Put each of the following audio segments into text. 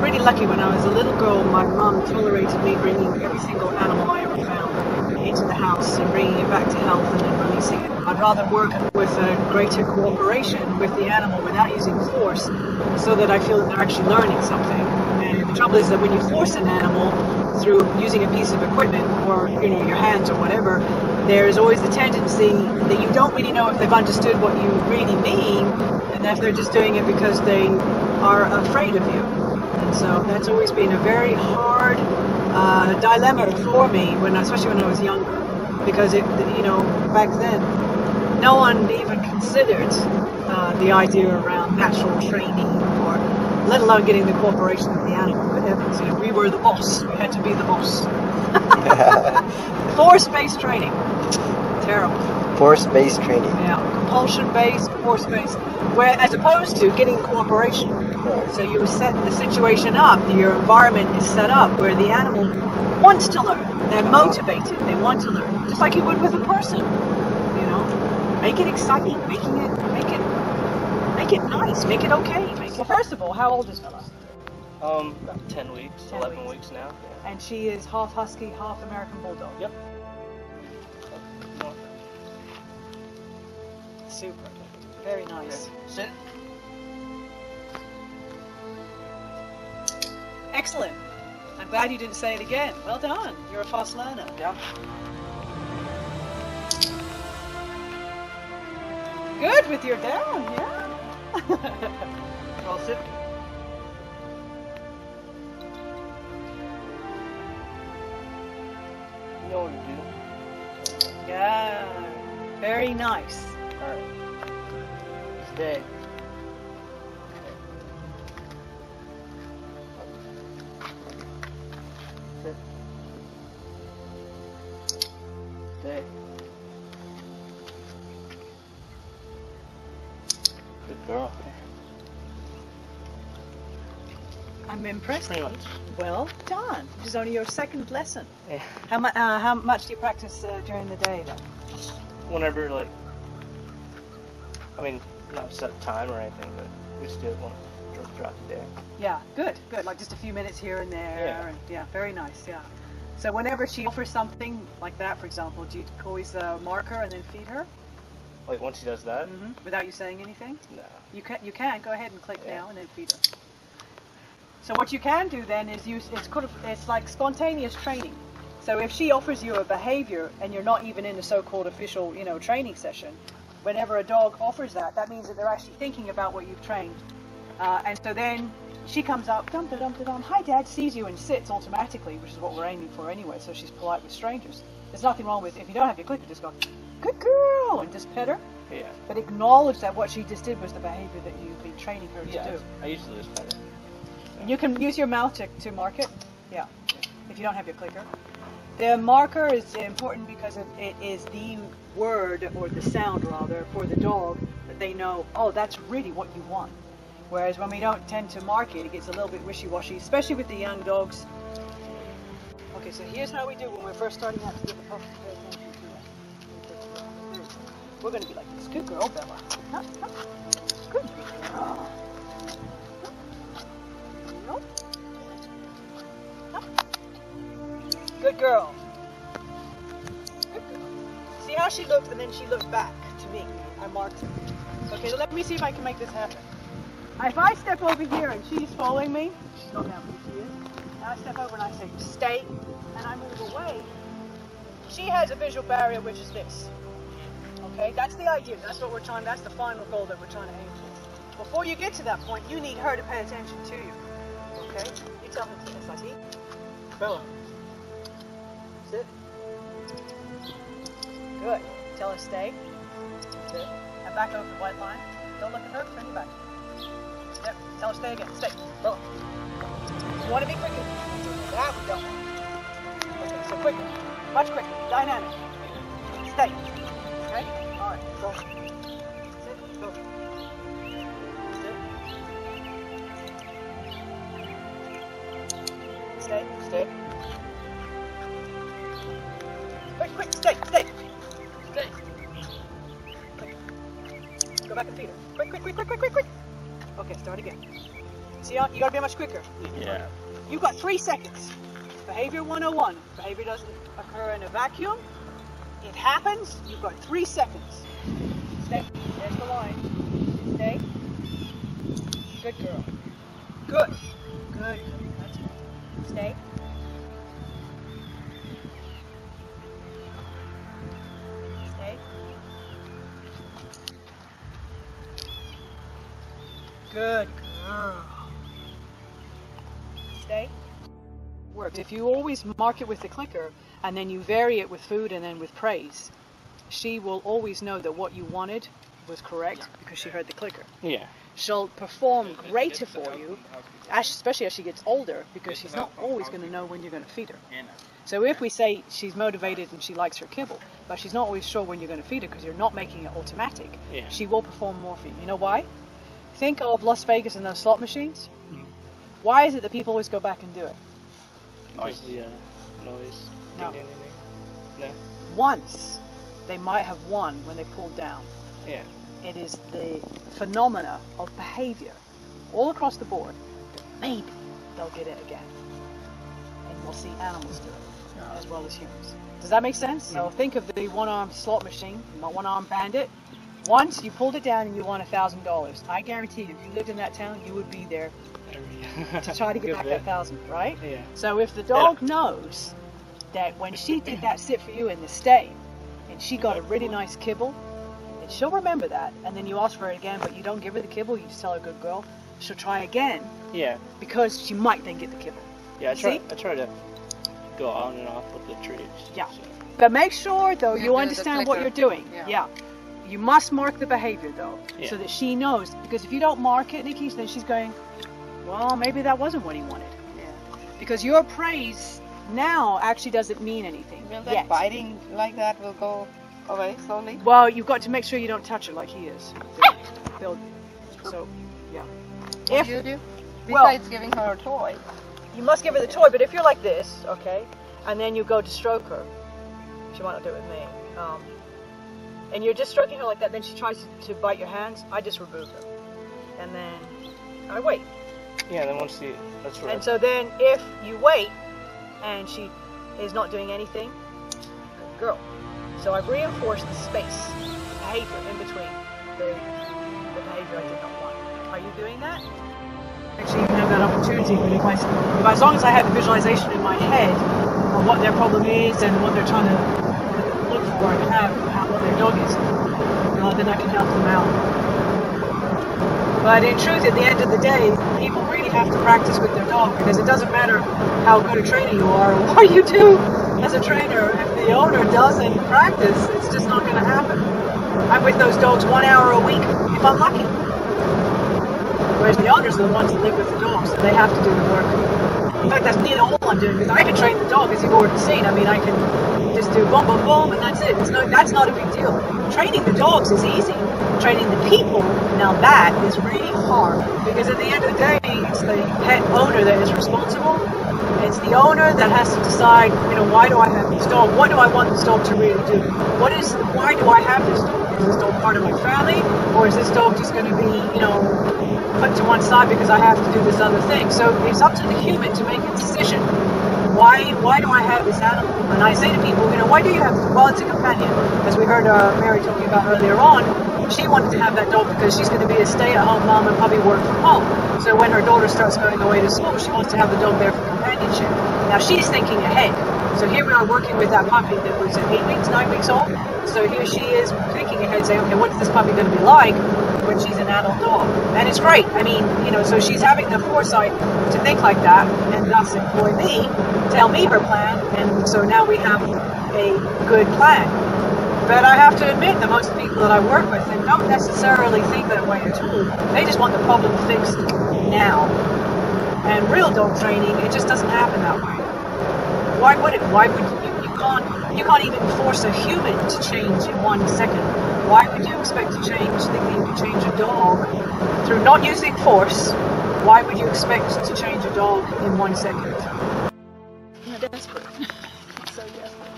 really lucky. When I was a little girl, my mum tolerated me bringing every single animal I ever found into the house and bringing it back to health and then releasing it. I'd rather work with a greater cooperation with the animal without using force, so that I feel that they're actually learning something. And the trouble is that when you force an animal through using a piece of equipment or your hands or whatever, there's always the tendency that you don't really know if they've understood what you really mean, and if they're just doing it because they are afraid of you. And so that's always been a very hard dilemma for me, especially when I was younger, because back then no one even considered the idea around natural training, or let alone getting the cooperation of the animal. Good heavens, we were the boss. We had to be the boss. Force-based training. Terrible. Force-based training. Yeah, compulsion-based, force-based. Where, as opposed to getting cooperation. So you set the situation up, your environment is set up where the animal wants to learn. They're motivated. They want to learn, just like you would with a person. Make it exciting. Make it nice. Make it okay. Well, first of all, how old is Bella? About 10 weeks, 11 weeks now. Yeah. And she is half husky, half American bulldog. Yep. Super. Very nice. Okay. Sit. Excellent. I'm glad you didn't say it again. Well done. You're a fast learner. Yeah. Good with your down, yeah. I'll sit. You know what to do. Yeah. Very nice. Alright. Stay. Sit. Stay. Good girl. I'm impressed. Pretty much. Well done. This is only your second lesson. Yeah. How much do you practice during the day then? Whenever, not set time or anything, but we just do it throughout the day. Yeah, good. Like just a few minutes here and there. Yeah. And yeah, very nice, yeah. So whenever she offers something like that, for example, do you always mark her and then feed her? Like once she does that? Mm-hmm. Without you saying anything? No. You can go ahead and click now and then feed her. So what you can do then is it's like spontaneous training. So if she offers you a behavior and you're not even in a so-called official, training session, whenever a dog offers that, that means that they're actually thinking about what you've trained. And so then she comes up, dum-da-dum-da-dum, hi Dad, sees you and sits automatically, which is what we're aiming for anyway, so she's polite with strangers. There's nothing wrong with, if you don't have your clicker, just go, good girl, and just pet her. Yeah. But acknowledge that what she just did was the behavior that you've been training her to do. I usually just pet her. And you can use your mouth to mark it, yeah, if you don't have your clicker. The marker is important because it is the word, or the sound rather, for the dog that they know, oh, that's really what you want. Whereas when we don't tend to mark it, it gets a little bit wishy-washy, especially with the young dogs. Okay, so here's how we do when we're first starting out to give a puppy. We're going to be like this. Good girl, Bella. Huh? Good girl. Nope. Huh? Good girl. Good girl. See how she looked, and then she looked back to me. I marked her. Okay, so let me see if I can make this happen. If I step over here and she's following me, she's not now, but she is. And I step over and I say, stay, and I move away. She has a visual barrier, which is this. Okay, that's the idea. That's what we're trying. That's the final goal that we're trying to aim for. Before you get to that point, you need her to pay attention to you. Okay, you tell her to sit. I see. Bella, sit. Good. Tell her stay. Sit. And back over the white line. Don't look at her. Turn your back. Yep. Tell her stay again. Stay. Bella. You want to be quicker? That we don't want. Okay, so quicker. Much quicker. Dynamic. Stay. Okay? Alright, go. Sit, go. Sit. Stay, stay. Quick, stay. Stay. Quick. Go back and feed her. Quick. Okay, start again. See, you gotta be much quicker. Yeah. You've got 3 seconds. Behavior 101. Behavior doesn't occur in a vacuum. It happens. You've got 3 seconds. Stay. There's the line. Stay. Good girl. Good. Good. That's good. Stay. Stay. Good girl. Stay. Works. If you always mark it with the clicker and then you vary it with food and then with praise, she will always know that what you wanted was correct because she heard the clicker. Yeah. She'll perform greater for you, especially as she gets older, because she's not always going to know when you're going to feed her. So if we say she's motivated and she likes her kibble, but she's not always sure when you're going to feed her because you're not making it automatic, she will perform more for you. You know why? Think of Las Vegas and those slot machines. Why is it that people always go back and do it? Noise. Yeah. Noise. No. No. Once they might have won when they pulled down. Yeah. It is the phenomena of behavior all across the board. Maybe they'll get it again. And we'll see animals do it as well as humans. Does that make sense? So think of the one-armed slot machine, one-armed bandit. Once you pulled it down and you won $1,000. I guarantee you, if you lived in that town, you would be there to try to get back that 1,000, right? Yeah. So if the dog knows that when she did that sit for you in the stay, and she got a really nice kibble, and she'll remember that, and then you ask for it again, but you don't give her the kibble, you just tell her good girl, she'll try again. Yeah. Because she might then get the kibble. Yeah, I try to go on and off with the trees. Yeah. So. But make sure, though, you do understand the what you're doing. Yeah. You must mark the behavior, though, so that she knows. Because if you don't mark it, Nikki, then she's going, well, maybe that wasn't what he wanted. Yeah. Because your praise now actually doesn't mean anything Will that yet. biting like that will go away slowly? Well, you've got to make sure you don't touch her like he is. So, yeah. What do you do? Well- Besides giving her a toy. You must give her the toy, but if you're like this, okay, and then you go to stroke her, she might not do it with me, and you're just stroking her like that, then she tries to bite your hands, I just remove her. And then I wait. Yeah, then once that's right. And so then if you wait and she is not doing anything, good girl. So I've reinforced the space, behavior in between the behavior I did not want. Are you doing that? Actually, even have that opportunity, but if as long as I have the visualization in my head of what their problem is and what they're trying to look for and have what their dog is, then I can help them out. But in truth, at the end of the day, people really have to practice with their dog, because it doesn't matter how good a trainer you are or what you do as a trainer. If the owner doesn't practice, it's just not going to happen. I'm with those dogs 1 hour a week if I'm lucky. Whereas the owners are the ones that live with the dogs, so they have to do the work. In fact, that's nearly all I'm doing, because I can train the dog, as you've already seen. I mean, I can just do boom, boom, boom, and that's it. That's not a big deal. Training the dogs is easy. Training the people, now that is really hard, because at the end of the day, it's the pet owner that is responsible. It's the owner that has to decide, why do I have this dog? What do I want this dog to really do? Why do I have this dog? Is this dog part of my family? Or is this dog just going to be, put to one side because I have to do this other thing? So it's up to the human to make a decision. Why do I have this animal? And I say to people, why do you have this? Well, it's a companion. As we heard Mary talking about earlier on, she wanted to have that dog because she's going to be a stay-at-home mom and probably work from home. So when her daughter starts going away to school, she wants to have the dog there for companionship. Now she's thinking ahead. So here we are working with that puppy that was 8 weeks, 9 weeks old. So here she is thinking ahead, saying, okay, what's this puppy going to be like when she's an adult dog? And it's great. I mean, so she's having the foresight to think like that, and thus employ me, tell me her plan, and so now we have a good plan. But I have to admit that most people that I work with, they don't necessarily think that way at all. They just want the problem fixed now. And real dog training, it just doesn't happen that way. Why would it? Why would you can't even force a human to change in 1 second. Why would you expect to change, thinking you can change a dog through not using force? Why would you expect to change a dog in 1 second? You're desperate. So desperate.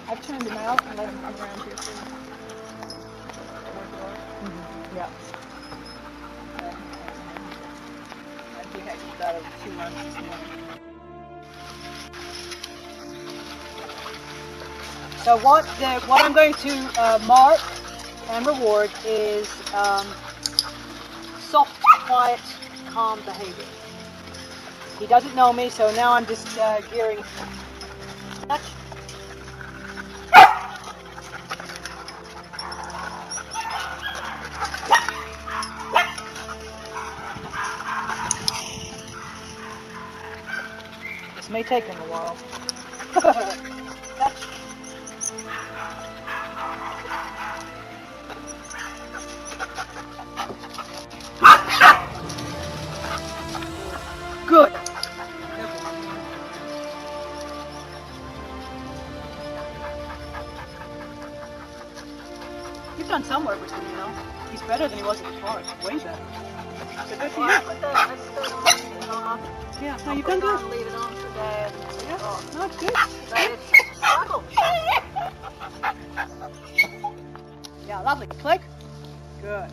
I've turned him out and let him come around here too. Yeah. I've given catches out of 2 runs this morning. So what I'm going to mark and reward is soft, quiet, calm behavior. He doesn't know me, so now I'm just gearing touch. This may take him a while. Good. You've done some work with him, you know. He's better than he was at the park. Way better. So good for you. Yeah, no, you've done good. Leave it on for Dad. Yeah, no, it's good. But it's a struggle. Yeah, lovely. Click. Good.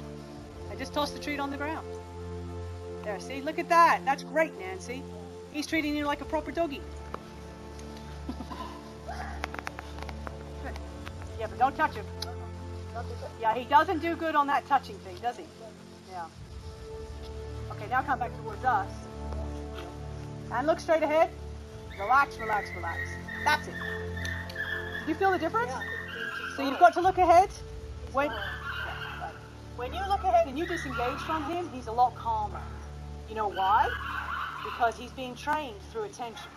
I just tossed the treat on the ground. There, see? Look at that. That's great, Nancy. He's treating you like a proper doggy. Good. Yeah, but don't touch him. Yeah, he doesn't do good on that touching thing, does he? Yeah. Okay, now come back towards us. And look straight ahead. Relax, relax, relax. That's it. Did you feel the difference? So you've got to look ahead. When you look ahead and you disengage from him, he's a lot calmer. You know why? Because he's being trained through attention.